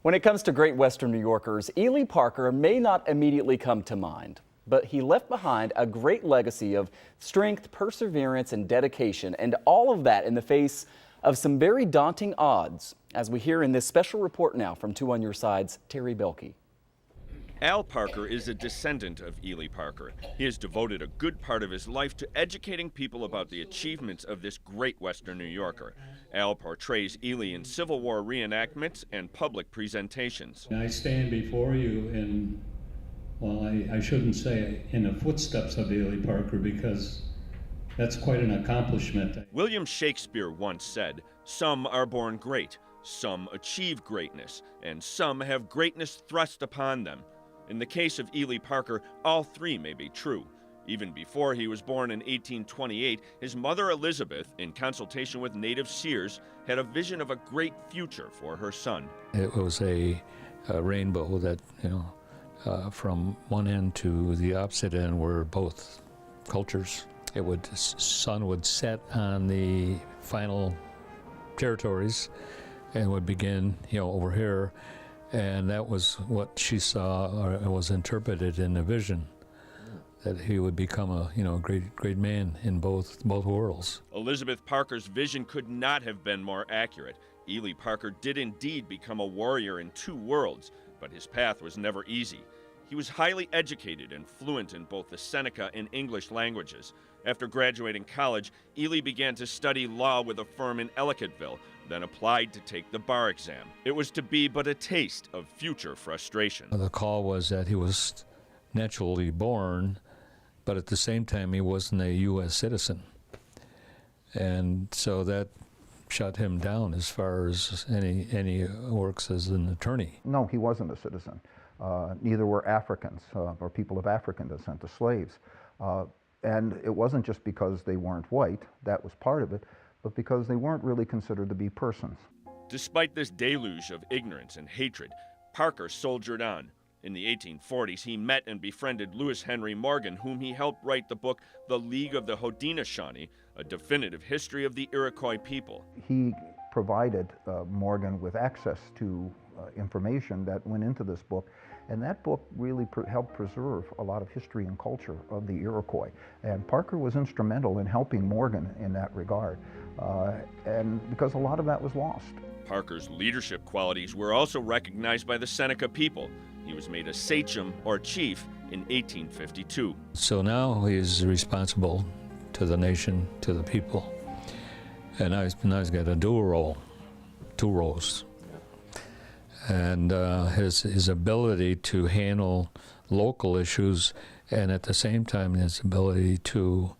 When it comes to great Western New Yorkers, Ely Parker may not immediately come to mind, but he left behind a great legacy of strength, perseverance, and dedication, and all of that in the face of some very daunting odds, as we hear in this special report now from 2 on Your Side's Terry Belkey. Al Parker is a descendant of Ely Parker. He has devoted a good part of his life to educating people about the achievements of this great Western New Yorker. Al portrays Ely in Civil War reenactments and public presentations. I stand before you in, well, I shouldn't say in the footsteps of Ely Parker, because that's quite an accomplishment. William Shakespeare once said, "Some are born great, some achieve greatness, and some have greatness thrust upon them." In the case of Ely Parker, all three may be true. Even before he was born in 1828, his mother Elizabeth, in consultation with native seers, had a vision of a great future for her son. It was a rainbow that, from one end to the opposite end were both cultures. The sun would set on the final territories and would begin, over here. And that was what she saw, or was interpreted in the vision, that he would become a great man in both worlds. Elizabeth Parker's vision could not have been more accurate. Ely Parker did indeed become a warrior in 2 worlds, but his path was never easy. He was highly educated and fluent in both the Seneca and English languages. After graduating college, Ely began to study law with a firm in Ellicottville, then applied to take the bar exam. It was to be but a taste of future frustration. The call was that he was naturally born, but at the same time he wasn't a U.S. citizen. And so that shut him down as far as any works as an attorney. No, he wasn't a citizen. Neither were Africans or people of African descent, the slaves. And it wasn't just because they weren't white, that was part of it, but because they weren't really considered to be persons. Despite this deluge of ignorance and hatred, Parker soldiered on. In the 1840s, he met and befriended Lewis Henry Morgan, whom he helped write the book The League of the Haudenosaunee, a definitive history of the Iroquois people. He provided Morgan with access to information that went into this book, and that book really helped preserve a lot of history and culture of the Iroquois. And Parker was instrumental in helping Morgan in that regard, and because a lot of that was lost. Parker's leadership qualities were also recognized by the Seneca people. He was made a sachem, or chief, in 1852. So now he's responsible to the nation, to the people. And now he's got a dual role, 2 roles. And his ability to handle local issues, and at the same time his ability to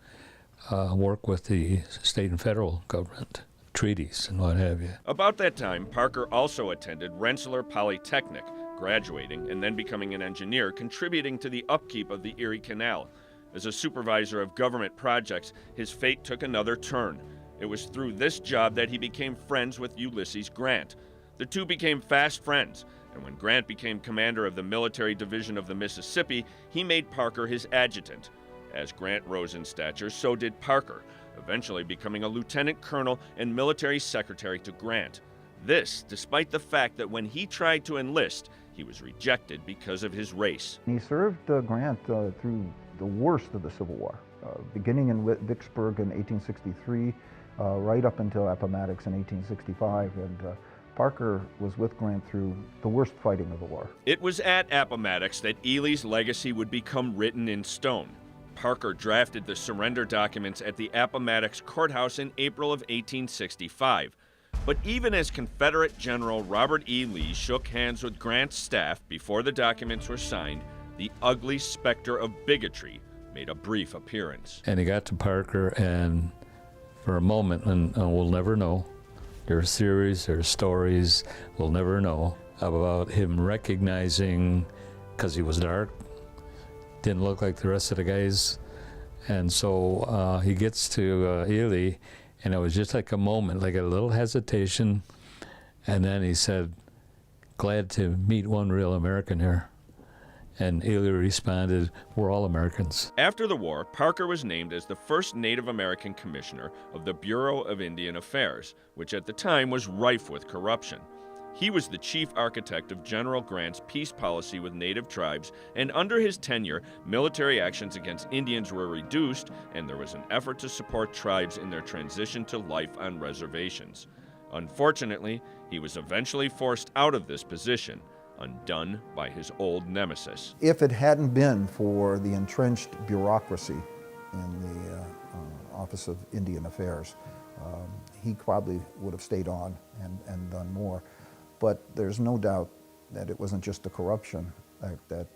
work with the state and federal government, treaties and what have you. About that time, Parker also attended Rensselaer Polytechnic, graduating and then becoming an engineer, contributing to the upkeep of the Erie Canal. As a supervisor of government projects, his fate took another turn. It was through this job that he became friends with Ulysses Grant. The two became fast friends, and when Grant became commander of the military division of the Mississippi, he made Parker his adjutant. As Grant rose in stature, so did Parker, eventually becoming a lieutenant colonel and military secretary to Grant. This, despite the fact that when he tried to enlist, he was rejected because of his race. He served Grant through the worst of the Civil War, beginning in Vicksburg in 1863, right up until Appomattox in 1865, and Parker was with Grant through the worst fighting of the war. It was at Appomattox that Ely's legacy would become written in stone. Parker drafted the surrender documents at the Appomattox Courthouse in April of 1865. But even as Confederate General Robert E. Lee shook hands with Grant's staff before the documents were signed, the ugly specter of bigotry made a brief appearance. And he got to Parker, and for a moment, and we'll never know, there's theories, there's stories, we'll never know, about him recognizing, because he was dark, didn't look like the rest of the guys, and so he gets to Ely, and it was just like a moment, like a little hesitation, and then he said, "Glad to meet one real American here." And Ely responded, "We're all Americans." After the war, Parker was named as the first Native American commissioner of the Bureau of Indian Affairs, which at the time was rife with corruption. He was the chief architect of General Grant's peace policy with Native tribes, and under his tenure, military actions against Indians were reduced, and there was an effort to support tribes in their transition to life on reservations. Unfortunately, he was eventually forced out of this position, undone by his old nemesis. If it hadn't been for the entrenched bureaucracy in the Office of Indian Affairs, he probably would have stayed on and done more. But there's no doubt that it wasn't just the corruption that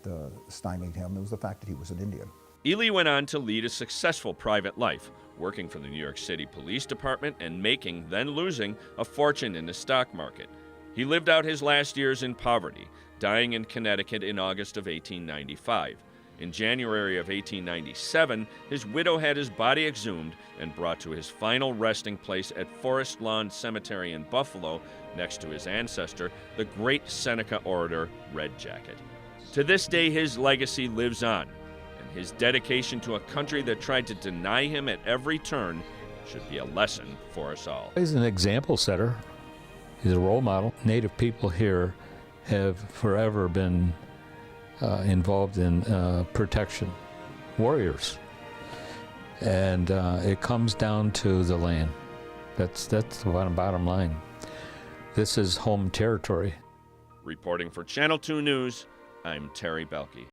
stymied him, it was the fact that he was an Indian. Ely went on to lead a successful private life, working for the New York City Police Department and making, then losing, a fortune in the stock market. He lived out his last years in poverty, dying in Connecticut in August of 1895. In January of 1897, his widow had his body exhumed and brought to his final resting place at Forest Lawn Cemetery in Buffalo, next to his ancestor, the great Seneca orator Red Jacket. To this day, his legacy lives on, and his dedication to a country that tried to deny him at every turn should be a lesson for us all. He's an example setter. He's a role model. Native people here have forever been involved in protection, warriors, and it comes down to the land. That's the bottom line. This is home territory. Reporting for Channel 2 News, I'm Terry Belke.